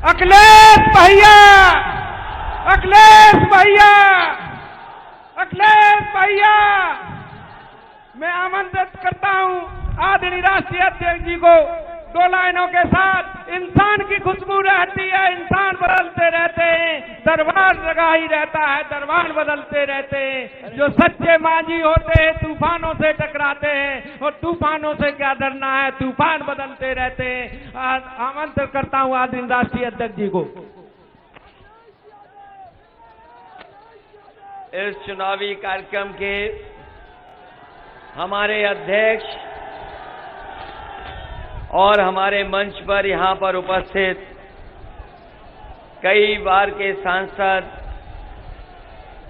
अखिलेश भैया, अखिलेश भैया, अखिलेश भैया, मैं आमंत्रित करता हूं आदरणीय राष्ट्रीय अध्यक्ष जी को। दो लाइनों के साथ, इंसान की खुशबू रहती है, इंसान बदलते रहते हैं, दरबार लगा ही रहता है, दरबार बदलते रहते हैं। जो सच्चे मांझी होते हैं तूफानों से टकराते हैं, और तूफानों से क्या डरना है, तूफान बदलते रहते हैं। आमंत्रित करता हूं आदरणीय राष्ट्रीय अध्यक्ष जी को। इस चुनावी कार्यक्रम के हमारे अध्यक्ष और हमारे मंच पर यहां पर उपस्थित कई बार के सांसद,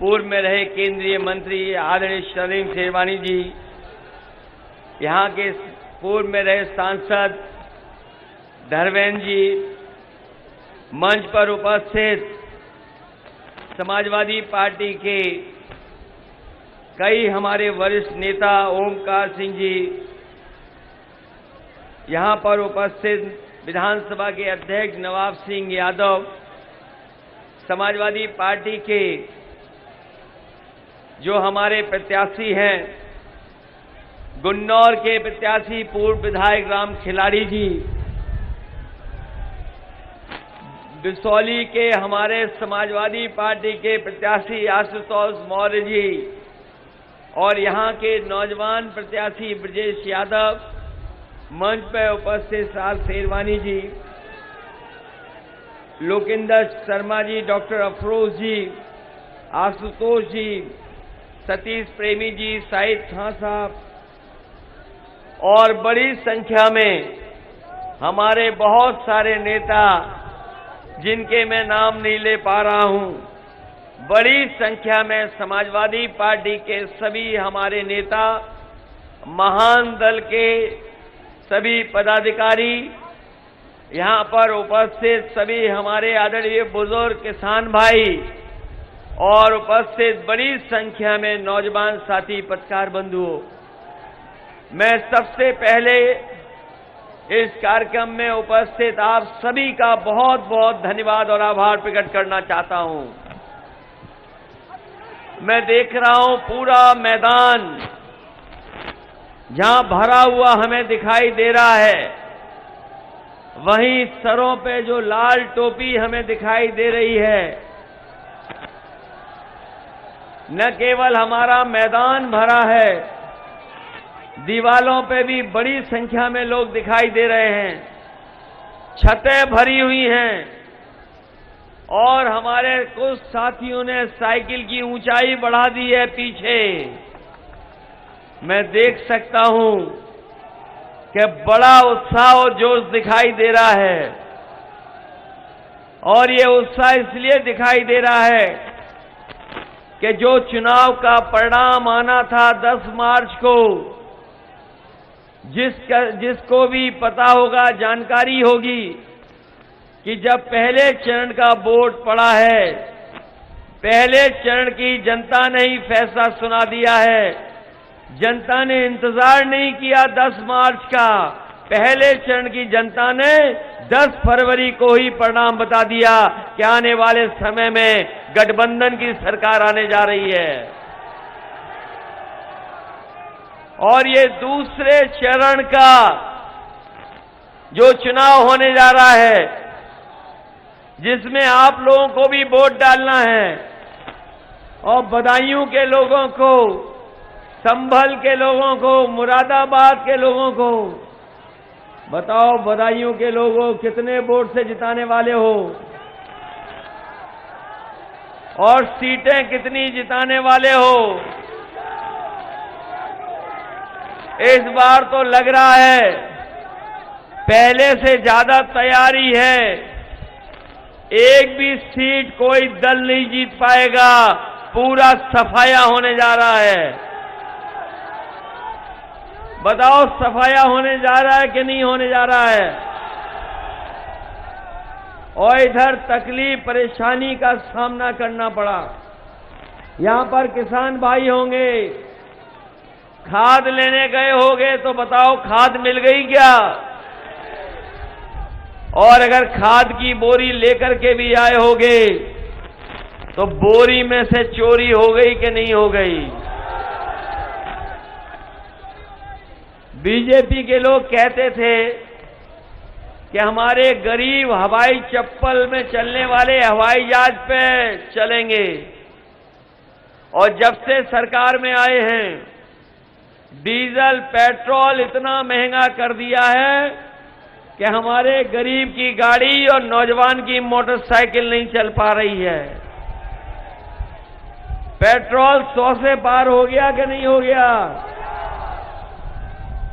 पूर्व में रहे केंद्रीय मंत्री आदरणीय सलीम शेरवानी जी, यहां के पूर्व में रहे सांसद धर्मेंद्र जी, मंच पर उपस्थित समाजवादी पार्टी के कई हमारे वरिष्ठ नेता ओमकार सिंह जी, यहां पर उपस्थित विधानसभा के अध्यक्ष नवाब सिंह यादव, समाजवादी पार्टी के जो हमारे प्रत्याशी हैं, गुन्नौर के प्रत्याशी पूर्व विधायक राम खिलाड़ी जी, बिसौली के हमारे समाजवादी पार्टी के प्रत्याशी आशुतोष मौर्य जी, और यहां के नौजवान प्रत्याशी ब्रजेश यादव, मंच पर उपस्थित साल शेरवानी जी, लोकेंद्र शर्मा जी, डॉक्टर अफरोज जी, आशुतोष जी, सतीश प्रेमी जी, साहिद खान साहब, और बड़ी संख्या में हमारे बहुत सारे नेता जिनके मैं नाम नहीं ले पा रहा हूं, बड़ी संख्या में समाजवादी पार्टी के सभी हमारे नेता, महान दल के सभी पदाधिकारी, यहां पर उपस्थित सभी हमारे आदरणीय बुजुर्ग किसान भाई, और उपस्थित बड़ी संख्या में नौजवान साथी पत्रकार बंधुओं, मैं सबसे पहले इस कार्यक्रम में उपस्थित आप सभी का बहुत बहुत धन्यवाद और आभार प्रकट करना चाहता हूं। मैं देख रहा हूं पूरा मैदान जहां भरा हुआ हमें दिखाई दे रहा है, वहीं सरों पे जो लाल टोपी हमें दिखाई दे रही है, न केवल हमारा मैदान भरा है, दीवालों पे भी बड़ी संख्या में लोग दिखाई दे रहे हैं, छतें भरी हुई हैं, और हमारे कुछ साथियों ने साइकिल की ऊंचाई बढ़ा दी है पीछे। मैं देख सकता हूं कि बड़ा उत्साह और जोश दिखाई दे रहा है, और ये उत्साह इसलिए दिखाई दे रहा है कि जो चुनाव का परिणाम आना था 10 मार्च को, जिसको भी पता होगा, जानकारी होगी कि जब पहले चरण का वोट पड़ा है, पहले चरण की जनता ने ही फैसला सुना दिया है। जनता ने इंतजार नहीं किया 10 मार्च का, पहले चरण की जनता ने 10 फरवरी को ही परिणाम बता दिया कि आने वाले समय में गठबंधन की सरकार आने जा रही है। और ये दूसरे चरण का जो चुनाव होने जा रहा है, जिसमें आप लोगों को भी वोट डालना है, और बदायूं के लोगों को, संभल के लोगों को, मुरादाबाद के लोगों को, बताओ बदायूं के लोगों कितने वोट से जिताने वाले हो, और सीटें कितनी जिताने वाले हो। इस बार तो लग रहा है पहले से ज्यादा तैयारी है, एक भी सीट कोई दल नहीं जीत पाएगा, पूरा सफाया होने जा रहा है। बताओ सफाया होने जा रहा है कि नहीं होने जा रहा है। और इधर तकलीफ परेशानी का सामना करना पड़ा। यहां पर किसान भाई होंगे, खाद लेने गए होंगे, तो बताओ खाद मिल गई क्या? और अगर खाद की बोरी लेकर के भी आए होगे तो बोरी में से चोरी हो गई कि नहीं हो गई? बीजेपी के लोग कहते थे कि हमारे गरीब हवाई चप्पल में चलने वाले हवाई जहाज पे चलेंगे, और जब से सरकार में आए हैं डीजल पेट्रोल इतना महंगा कर दिया है कि हमारे गरीब की गाड़ी और नौजवान की मोटरसाइकिल नहीं चल पा रही है। पेट्रोल 100 से पार हो गया कि नहीं हो गया?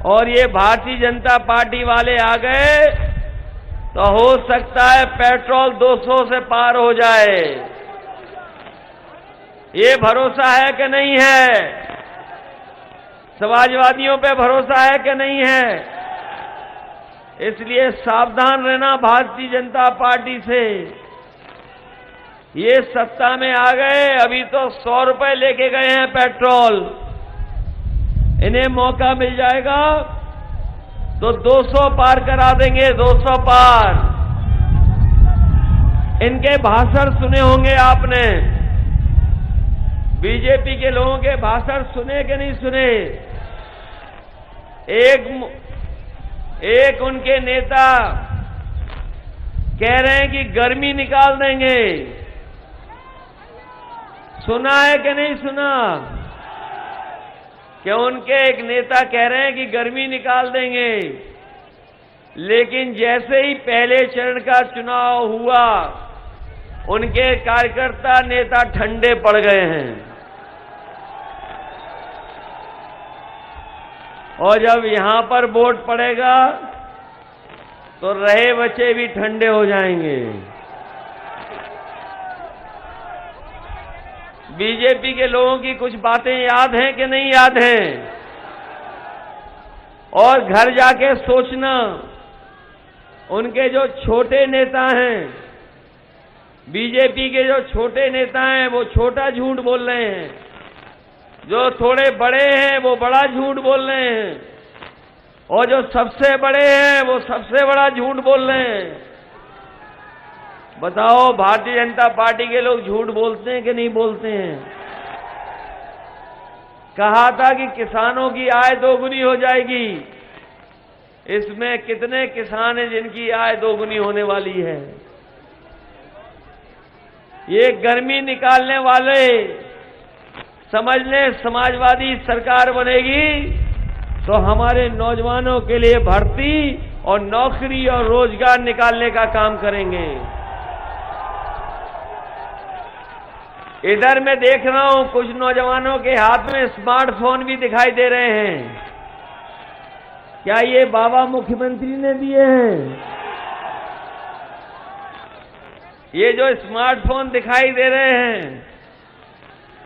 और ये भारतीय जनता पार्टी वाले आ गए तो हो सकता है पेट्रोल 200 से पार हो जाए। ये भरोसा है कि नहीं है? समाजवादियों पे भरोसा है कि नहीं है? इसलिए सावधान रहना भारतीय जनता पार्टी से। ये सत्ता में आ गए, अभी तो 100 रुपए लेके गए हैं पेट्रोल, इन्हें मौका मिल जाएगा तो 200 पार करा देंगे, 200 पार। इनके भाषण सुने होंगे आपने, बीजेपी के लोगों के भाषण सुने कि नहीं सुने? एक उनके नेता कह रहे हैं कि गर्मी निकाल देंगे। सुना है कि नहीं सुना? कि उनके एक नेता कह रहे हैं कि गर्मी निकाल देंगे, लेकिन जैसे ही पहले चरण का चुनाव हुआ उनके कार्यकर्ता नेता ठंडे पड़ गए हैं, और जब यहां पर वोट पड़ेगा तो रहे बचे भी ठंडे हो जाएंगे। बीजेपी के लोगों की कुछ बातें याद हैं कि नहीं याद हैं? और घर जाके सोचना, उनके जो छोटे नेता हैं, बीजेपी के जो छोटे नेता हैं वो छोटा झूठ बोल रहे हैं, जो थोड़े बड़े हैं वो बड़ा झूठ बोल रहे हैं, और जो सबसे बड़े हैं वो सबसे बड़ा झूठ बोल रहे हैं। बताओ भारतीय जनता पार्टी के लोग झूठ बोलते हैं कि नहीं बोलते हैं? कहा था कि किसानों की आय दोगुनी हो जाएगी, इसमें कितने किसान हैं जिनकी आय दोगुनी होने वाली है? ये गर्मी निकालने वाले समझ लें समाजवादी सरकार बनेगी तो हमारे नौजवानों के लिए भर्ती और नौकरी और रोजगार निकालने का काम करेंगे। इधर मैं देख रहा हूं कुछ नौजवानों के हाथ में स्मार्टफोन भी दिखाई दे रहे हैं। क्या ये बाबा मुख्यमंत्री ने दिए हैं? ये जो स्मार्टफोन दिखाई दे रहे हैं,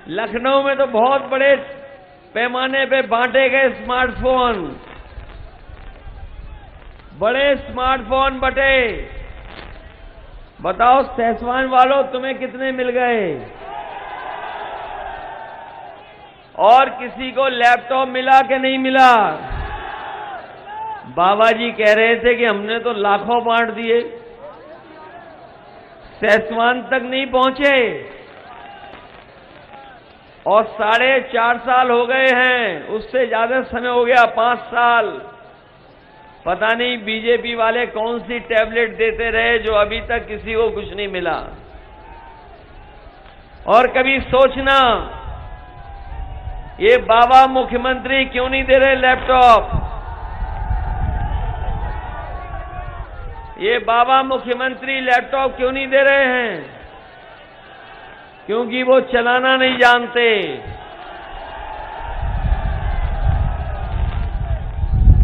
लखनऊ में तो बहुत बड़े पैमाने पे बांटे गए स्मार्टफोन, बड़े स्मार्टफोन बटे। बताओ सैसवान वालों तुम्हें कितने मिल गए? और किसी को लैपटॉप मिला कि नहीं मिला? बाबा जी कह रहे थे कि हमने तो लाखों बांट दिए, सैसवान तक नहीं पहुंचे, और 4.5 साल हो गए हैं, उससे ज्यादा समय हो गया, 5 साल। पता नहीं बीजेपी वाले कौन सी टैबलेट देते रहे जो अभी तक किसी को कुछ नहीं मिला। और कभी सोचना, ये बाबा मुख्यमंत्री क्यों नहीं दे रहे लैपटॉप? ये बाबा मुख्यमंत्री लैपटॉप क्यों नहीं दे रहे हैं? क्योंकि वो चलाना नहीं जानते।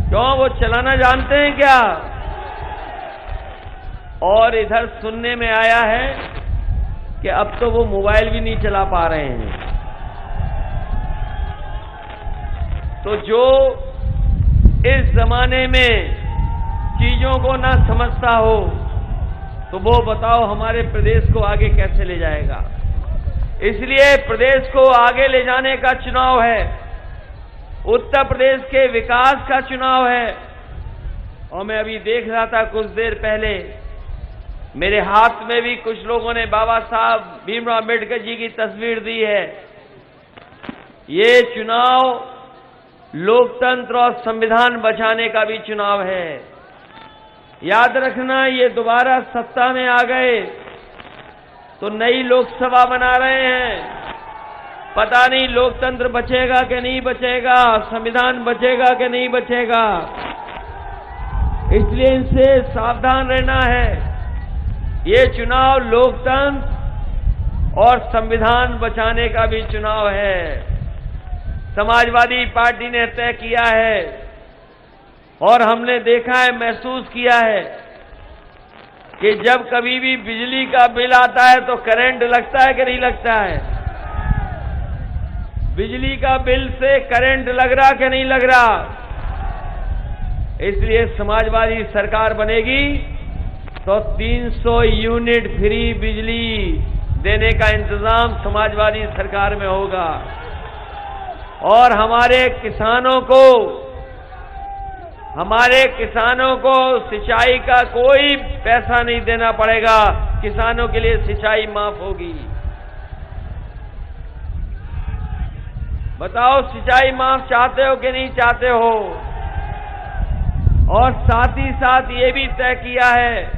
क्यों? वो चलाना जानते हैं क्या? और इधर सुनने में आया है कि अब तो वो मोबाइल भी नहीं चला पा रहे हैं। तो जो इस जमाने में चीजों को ना समझता हो तो वो बताओ हमारे प्रदेश को आगे कैसे ले जाएगा? इसलिए प्रदेश को आगे ले जाने का चुनाव है, उत्तर प्रदेश के विकास का चुनाव है। और मैं अभी देख रहा था कुछ देर पहले मेरे हाथ में भी कुछ लोगों ने बाबा साहब भीमराव अम्बेडकर जी की तस्वीर दी है। ये चुनाव लोकतंत्र और संविधान बचाने का भी चुनाव है। याद रखना, ये दोबारा सत्ता में आ गए तो नई लोकसभा बना रहे हैं। पता नहीं लोकतंत्र बचेगा कि नहीं बचेगा, संविधान बचेगा कि नहीं बचेगा। इसलिए इनसे सावधान रहना है। ये चुनाव लोकतंत्र और संविधान बचाने का भी चुनाव है। समाजवादी पार्टी ने तय किया है और हमने देखा है, महसूस किया है कि जब कभी भी बिजली का बिल आता है तो करंट लगता है कि नहीं लगता है। बिजली का बिल से करंट लग रहा कि नहीं लग रहा। इसलिए समाजवादी सरकार बनेगी तो 300 यूनिट फ्री बिजली देने का इंतजाम समाजवादी सरकार में होगा और हमारे किसानों को सिंचाई का कोई पैसा नहीं देना पड़ेगा। किसानों के लिए सिंचाई माफ होगी। बताओ, सिंचाई माफ चाहते हो कि नहीं चाहते हो? और साथ ही साथ ये भी तय किया है,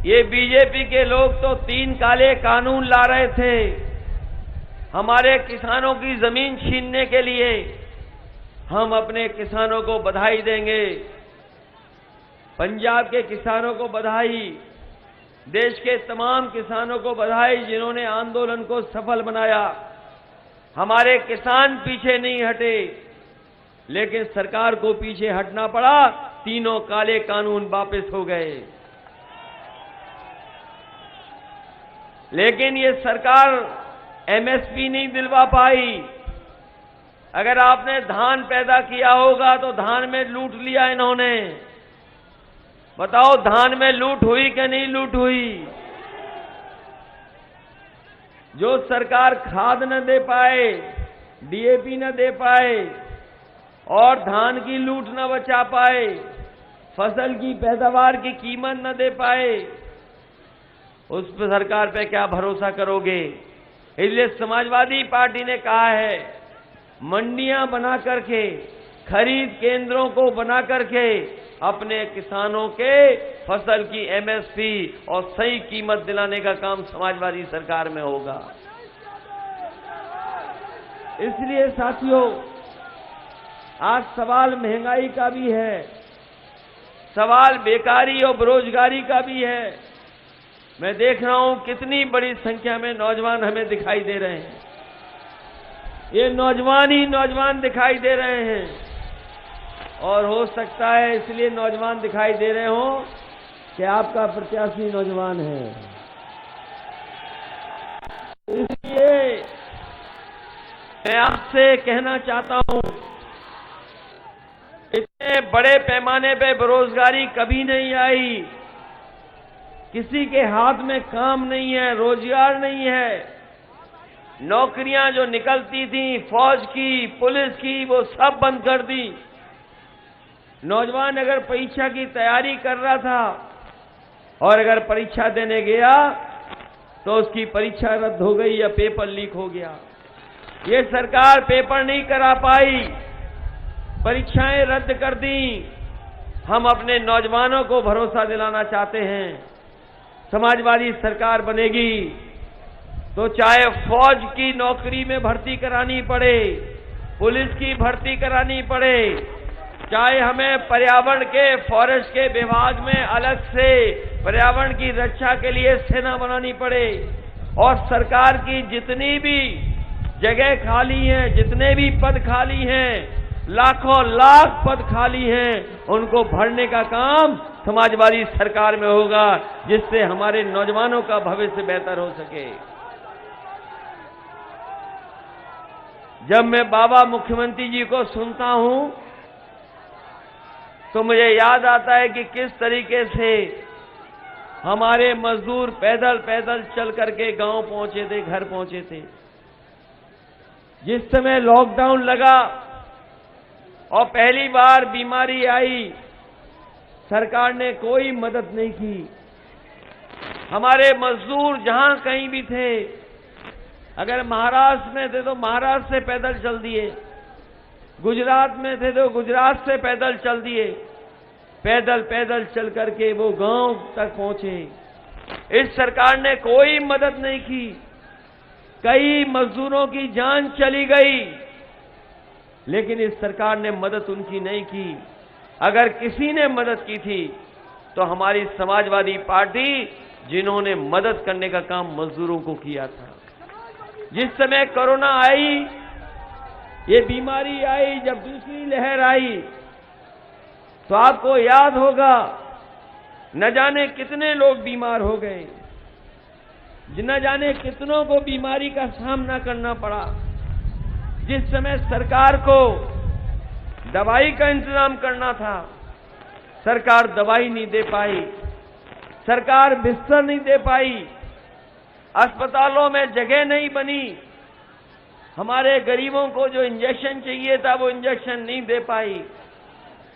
ये बीजेपी के लोग तो 3 काले कानून ला रहे थे हमारे किसानों की जमीन छीनने के लिए। हम अपने किसानों को बधाई देंगे। पंजाब के किसानों को बधाई, देश के तमाम किसानों को बधाई जिन्होंने आंदोलन को सफल बनाया। हमारे किसान पीछे नहीं हटे, लेकिन सरकार को पीछे हटना पड़ा। 3 काले कानून वापस हो गए। लेकिन ये सरकार एमएसपी नहीं दिलवा पाई। अगर आपने धान पैदा किया होगा तो धान में लूट लिया इन्होंने। बताओ, धान में लूट हुई कि नहीं लूट हुई? जो सरकार खाद न दे पाए, डीएपी न दे पाए और धान की लूट न बचा पाए, फसल की पैदावार की कीमत न दे पाए, उस पर सरकार पे क्या भरोसा करोगे? इसलिए समाजवादी पार्टी ने कहा है, मंडियां बना करके, खरीद केंद्रों को बना करके अपने किसानों के फसल की एमएसपी और सही कीमत दिलाने का काम समाजवादी सरकार में होगा। इसलिए साथियों, आज सवाल महंगाई का भी है, सवाल बेकारी और बेरोजगारी का भी है। मैं देख रहा हूं कितनी बड़ी संख्या में नौजवान हमें दिखाई दे रहे हैं। ये नौजवान ही नौजवान दिखाई दे रहे हैं और हो सकता है इसलिए नौजवान दिखाई दे रहे हो कि आपका प्रत्याशी नौजवान है। इसलिए मैं आपसे कहना चाहता हूं, इतने बड़े पैमाने पे बेरोजगारी कभी नहीं आई। किसी के हाथ में काम नहीं है, रोजगार नहीं है। नौकरियां जो निकलती थी फौज की, पुलिस की, वो सब बंद कर दी। नौजवान अगर परीक्षा की तैयारी कर रहा था और अगर परीक्षा देने गया तो उसकी परीक्षा रद्द हो गई या पेपर लीक हो गया। ये सरकार पेपर नहीं करा पाई, परीक्षाएं रद्द कर दी। हम अपने नौजवानों को भरोसा दिलाना चाहते हैं, समाजवादी सरकार बनेगी तो चाहे फौज की नौकरी में भर्ती करानी पड़े, पुलिस की भर्ती करानी पड़े, चाहे हमें पर्यावरण के, फॉरेस्ट के विभाग में अलग से पर्यावरण की रक्षा के लिए सेना बनानी पड़े, और सरकार की जितनी भी जगह खाली हैं, जितने भी पद खाली हैं, लाखों लाख पद खाली हैं, उनको भरने का काम समाजवादी सरकार में होगा, जिससे हमारे नौजवानों का भविष्य बेहतर हो सके। जब मैं बाबा मुख्यमंत्री जी को सुनता हूं तो मुझे याद आता है कि किस तरीके से हमारे मजदूर पैदल पैदल चल करके गांव पहुंचे थे, घर पहुंचे थे। जिस समय लॉकडाउन लगा और पहली बार बीमारी आई, सरकार ने कोई मदद नहीं की। हमारे मजदूर जहां कहीं भी थे, अगर महाराष्ट्र में थे तो महाराष्ट्र से पैदल चल दिए, गुजरात में थे तो गुजरात से पैदल चल दिए, पैदल पैदल चल करके वो गांव तक पहुंचे। इस सरकार ने कोई मदद नहीं की। कई मजदूरों की जान चली गई, लेकिन इस सरकार ने मदद उनकी नहीं की। अगर किसी ने मदद की थी तो हमारी समाजवादी पार्टी, जिन्होंने मदद करने का काम मजदूरों को किया था। जिस समय कोरोना आई, ये बीमारी आई, जब दूसरी लहर आई, तो आपको याद होगा न जाने कितने लोग बीमार हो गए, न जाने कितनों को बीमारी का सामना करना पड़ा। जिस समय सरकार को दवाई का इंतजाम करना था, सरकार दवाई नहीं दे पाई, सरकार बिस्तर नहीं दे पाई, अस्पतालों में जगह नहीं बनी, हमारे गरीबों को जो इंजेक्शन चाहिए था वो इंजेक्शन नहीं दे पाई,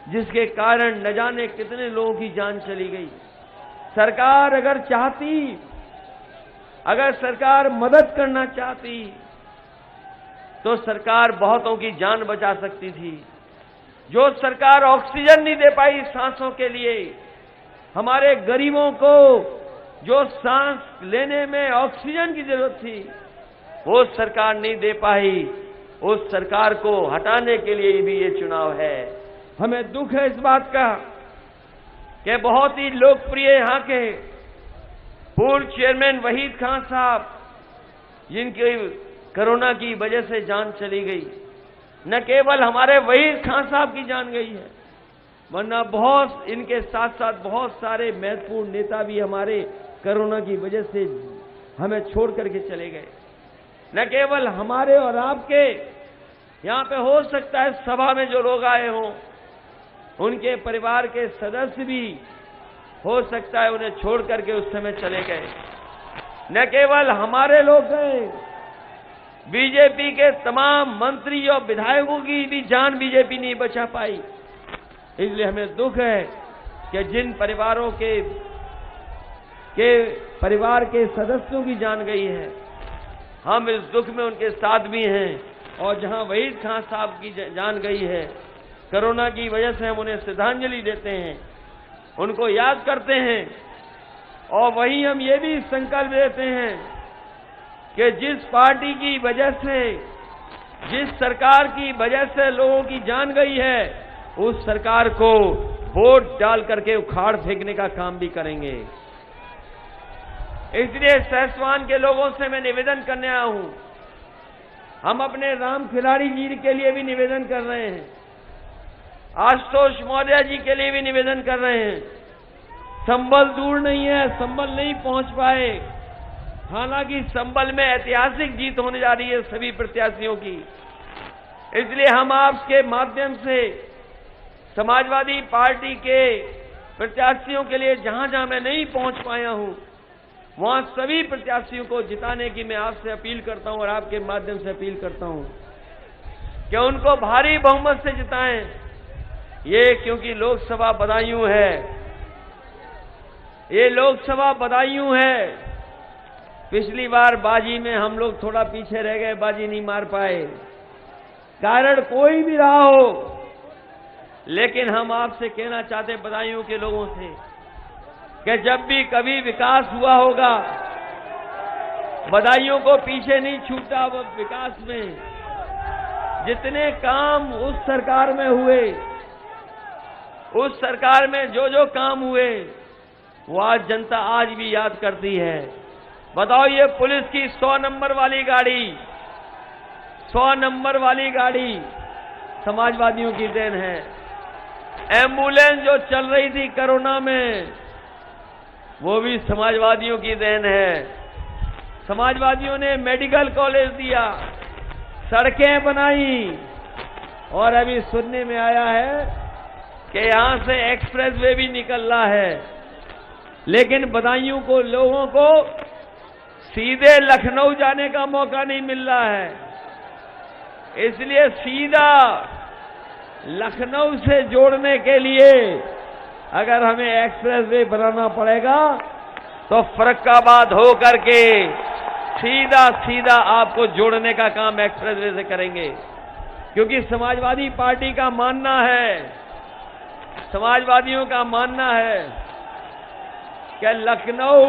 जिसके कारण न जाने कितने लोगों की जान चली गई। सरकार अगर चाहती, अगर सरकार मदद करना चाहती तो सरकार बहुतों की जान बचा सकती थी। जो सरकार ऑक्सीजन नहीं दे पाई सांसों के लिए, हमारे गरीबों को जो सांस लेने में ऑक्सीजन की जरूरत थी वो सरकार नहीं दे पाई। उस सरकार को हटाने के लिए भी ये चुनाव है। हमें दुख है इस बात का कि बहुत ही लोकप्रिय यहां के पूर्व चेयरमैन वहीद खान साहब, जिनकी कोरोना की वजह से जान चली गई, न केवल हमारे वहीद खान साहब की जान गई है, वरना बहुत इनके साथ साथ बहुत सारे महत्वपूर्ण नेता भी हमारे कोरोना की वजह से हमें छोड़ करके चले गए। न केवल हमारे और आपके, यहां पे हो सकता है सभा में जो लोग आए हों, उनके परिवार के सदस्य भी हो सकता है उन्हें छोड़ करके उस समय चले गए। न केवल हमारे लोग गए, बीजेपी के तमाम मंत्री और विधायकों की भी जान बीजेपी नहीं बचा पाई। इसलिए हमें दुख है कि जिन परिवारों के परिवार के सदस्यों की जान गई है, हम इस दुख में उनके साथ भी हैं। और जहां वहीद खान साहब की जान गई है, कोरोना की वजह से हम उन्हें श्रद्धांजलि देते हैं, उनको याद करते हैं। और वहीं हम ये भी संकल्प लेते हैं कि जिस पार्टी की वजह से, जिस सरकार की वजह से लोगों की जान गई है, उस सरकार को वोट डाल करके उखाड़ फेंकने का काम भी करेंगे। इसलिए सहसवान के लोगों से मैं निवेदन करने आया हूं, हम अपने राम खिलाड़ी जी के लिए भी निवेदन कर रहे हैं, आशुतोष मौर्य जी के लिए भी निवेदन कर रहे हैं। संबल दूर नहीं है, संबल नहीं पहुंच पाए, हालांकि संबल में ऐतिहासिक जीत होने जा रही है सभी प्रत्याशियों की। इसलिए हम आपके माध्यम से समाजवादी पार्टी के प्रत्याशियों के लिए जहां जहां मैं नहीं पहुंच पाया हूं, वहां सभी प्रत्याशियों को जिताने की मैं आपसे अपील करता हूं और आपके माध्यम से अपील करता हूं कि उनको भारी बहुमत से जिताएं। ये क्योंकि लोकसभा बदायूं है, ये लोकसभा बदायूं है। पिछली बार बाजी में हम लोग थोड़ा पीछे रह गए, बाजी नहीं मार पाए, कारण कोई भी रहा हो, लेकिन हम आपसे कहना चाहते बदायूं के लोगों से कि जब भी कभी विकास हुआ होगा, बदायूं को पीछे नहीं छूटा। वो विकास में जितने काम उस सरकार में हुए, उस सरकार में जो जो काम हुए, वो आज जनता आज भी याद करती है। बताओ, ये पुलिस की 100 नंबर वाली गाड़ी, 100 नंबर वाली गाड़ी समाजवादियों की देन है। एम्बुलेंस जो चल रही थी कोरोना में, वो भी समाजवादियों की देन है। समाजवादियों ने मेडिकल कॉलेज दिया, सड़कें बनाई, और अभी सुनने में आया है कि यहां से एक्सप्रेस वे भी निकल रहा है। लेकिन बदायूं को, लोगों को सीधे लखनऊ जाने का मौका नहीं मिल रहा है, इसलिए सीधा लखनऊ से जोड़ने के लिए अगर हमें एक्सप्रेस वे बनाना पड़ेगा तो फर्रुखाबाद हो करके सीधा सीधा आपको जोड़ने का काम एक्सप्रेसवे से करेंगे। क्योंकि समाजवादी पार्टी का मानना है, समाजवादियों का मानना है कि लखनऊ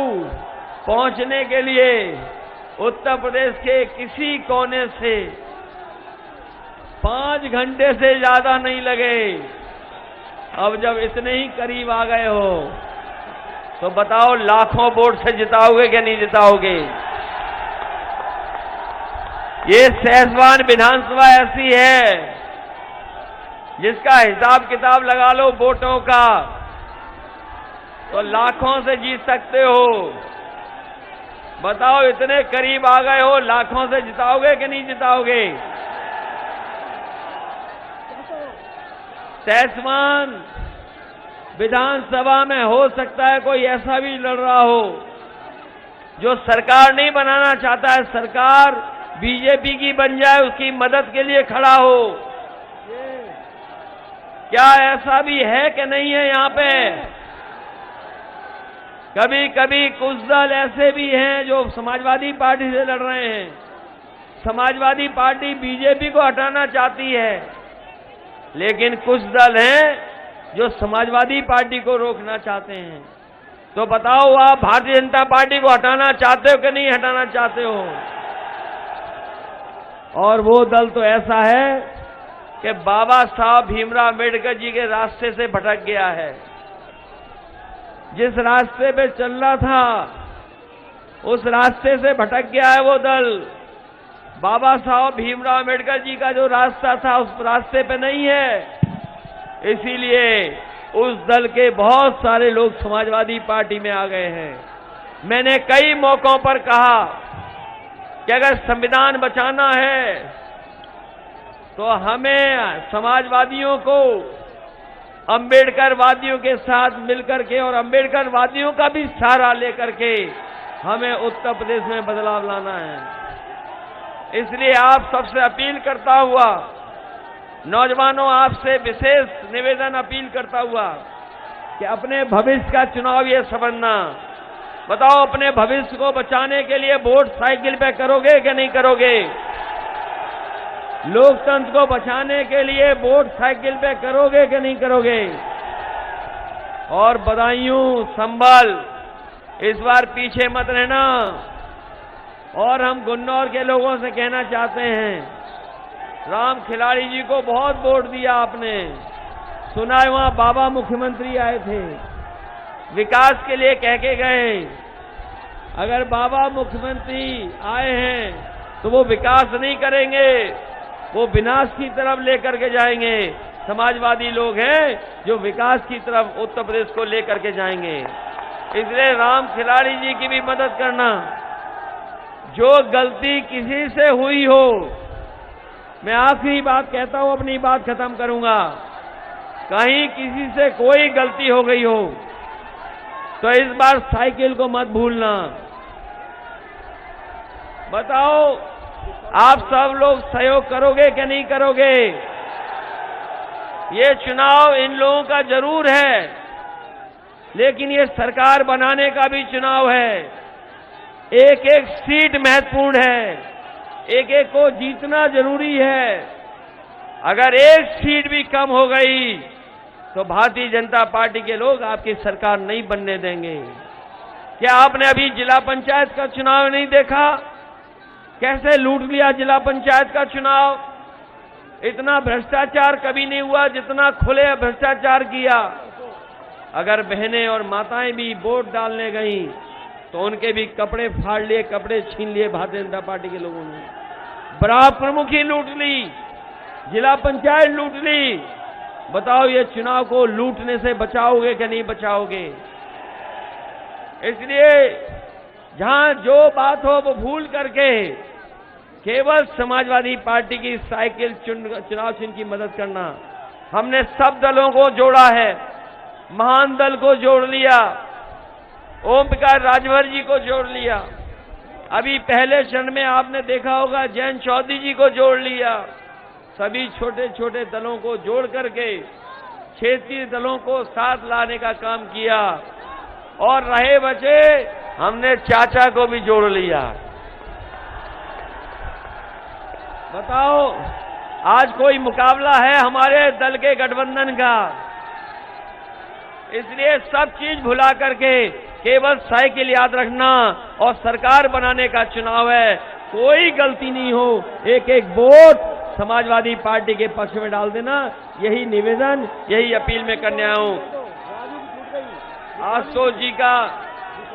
पहुंचने के लिए उत्तर प्रदेश के किसी कोने से 5 घंटे से ज्यादा नहीं लगे। अब जब इतने ही करीब आ गए हो तो बताओ लाखों वोट से जिताओगे कि नहीं जिताओगे? ये सहसवान विधानसभा ऐसी है जिसका हिसाब किताब लगा लो वोटों का तो लाखों से जीत सकते हो। बताओ इतने करीब आ गए हो, लाखों से जिताओगे कि नहीं जिताओगे? सहसवान विधानसभा में हो सकता है कोई ऐसा भी लड़ रहा हो जो सरकार नहीं बनाना चाहता है, सरकार बीजेपी की बन जाए, उसकी मदद के लिए खड़ा हो। क्या ऐसा भी है कि नहीं है? यहां पे कभी कभी कुछ दल ऐसे भी हैं जो समाजवादी पार्टी से लड़ रहे हैं। समाजवादी पार्टी बीजेपी को हटाना चाहती है, लेकिन कुछ दल हैं जो समाजवादी पार्टी को रोकना चाहते हैं। तो बताओ आप भारतीय जनता पार्टी को हटाना चाहते हो कि नहीं हटाना चाहते हो? और वो दल तो ऐसा है कि बाबा साहब भीमराव अम्बेडकर जी के रास्ते से भटक गया है। जिस रास्ते पे चल रहा था उस रास्ते से भटक गया है वो दल। बाबा साहब भीमराव अम्बेडकर जी का जो रास्ता था उस रास्ते पे नहीं है। इसीलिए उस दल के बहुत सारे लोग समाजवादी पार्टी में आ गए हैं। मैंने कई मौकों पर कहा कि अगर संविधान बचाना है तो हमें समाजवादियों को अम्बेडकरवादियों के साथ मिलकर के और अम्बेडकरवादियों का भी सहारा लेकर के हमें उत्तर प्रदेश में बदलाव लाना है। इसलिए आप सबसे अपील करता हुआ, नौजवानों आपसे विशेष निवेदन अपील करता हुआ कि अपने भविष्य का चुनाव ये समझना। बताओ अपने भविष्य को बचाने के लिए वोट साइकिल पे करोगे कि नहीं करोगे? लोकतंत्र को बचाने के लिए वोट साइकिल पे करोगे कि नहीं करोगे? और बदायूं, संभल, इस बार पीछे मत रहना। और हम गुन्नौर के लोगों से कहना चाहते हैं, राम खिलाड़ी जी को बहुत वोट दिया आपने। सुना है वहां बाबा मुख्यमंत्री आए थे, विकास के लिए कह के गए। अगर बाबा मुख्यमंत्री आए हैं तो वो विकास नहीं करेंगे, वो विनाश की तरफ लेकर के जाएंगे। समाजवादी लोग हैं जो विकास की तरफ उत्तर प्रदेश को लेकर के जाएंगे। इसलिए राम खिलाड़ी जी की भी मदद करना। जो गलती किसी से हुई हो, मैं आखिरी बात कहता हूं, अपनी बात खत्म करूंगा। कहीं किसी से कोई गलती हो गई हो तो इस बार साइकिल को मत भूलना। बताओ आप सब लोग सहयोग करोगे कि नहीं करोगे? ये चुनाव इन लोगों का जरूर है, लेकिन ये सरकार बनाने का भी चुनाव है। एक एक सीट महत्वपूर्ण है, एक एक को जीतना जरूरी है। अगर एक सीट भी कम हो गई तो भारतीय जनता पार्टी के लोग आपकी सरकार नहीं बनने देंगे। क्या आपने अभी जिला पंचायत का चुनाव नहीं देखा? कैसे लूट लिया जिला पंचायत का चुनाव? इतना भ्रष्टाचार कभी नहीं हुआ जितना खुले भ्रष्टाचार किया। अगर बहनें और माताएं भी वोट डालने गईं तो उनके भी कपड़े फाड़ लिए, कपड़े छीन लिए भारतीय जनता पार्टी के लोगों ने। ब्लॉक प्रमुखी लूट ली, जिला पंचायत लूट ली। बताओ ये चुनाव को लूटने से बचाओगे कि नहीं बचाओगे? इसलिए जहां जो बात हो वो भूल करके केवल समाजवादी पार्टी की साइकिल चुनाव चिन्ह की मदद करना। हमने सब दलों को जोड़ा है, महान दल को जोड़ लिया, ओम प्रकाश राजभर जी को जोड़ लिया। अभी पहले चरण में आपने देखा होगा जयंत चौधरी जी को जोड़ लिया। सभी छोटे छोटे दलों को जोड़ करके क्षेत्रीय दलों को साथ लाने का काम किया। और रहे बचे हमने चाचा को भी जोड़ लिया। बताओ, आज कोई मुकाबला है हमारे दल के गठबंधन का? इसलिए सब चीज भुला करके केवल साइकिल याद रखना और सरकार बनाने का चुनाव है। कोई गलती नहीं हो, एक एक वोट समाजवादी पार्टी के पक्ष में डाल देना, यही निवेदन, यही अपील मैं करने आया हूं। आशुतोष जी का,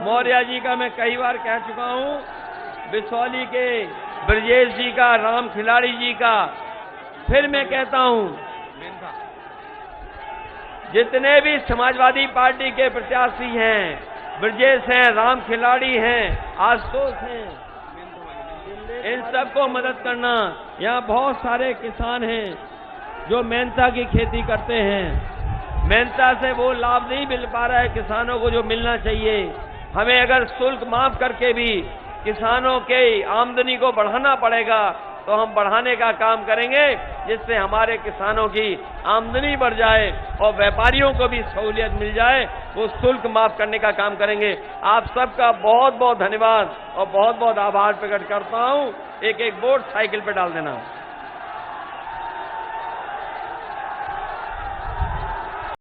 मौर्य जी का मैं कई बार कह चुका हूं, बिसौली के ब्रजेश जी का, राम खिलाड़ी जी का, फिर मैं कहता हूं, जितने भी समाजवादी पार्टी के प्रत्याशी हैं, ब्रजेश हैं, राम खिलाड़ी हैं, आशुतोष हैं, इन सबको मदद करना। यहाँ बहुत सारे किसान हैं जो मेहनता की खेती करते हैं, मेहनता से वो लाभ नहीं मिल पा रहा है किसानों को जो मिलना चाहिए। हमें अगर शुल्क माफ करके भी किसानों के आमदनी को बढ़ाना पड़ेगा तो हम बढ़ाने का काम करेंगे, जिससे हमारे किसानों की आमदनी बढ़ जाए और व्यापारियों को भी सहूलियत मिल जाए। वो शुल्क माफ करने का काम करेंगे। आप सबका बहुत बहुत धन्यवाद और बहुत बहुत आभार प्रकट करता हूं। एक एक वोट साइकिल पे डाल देना।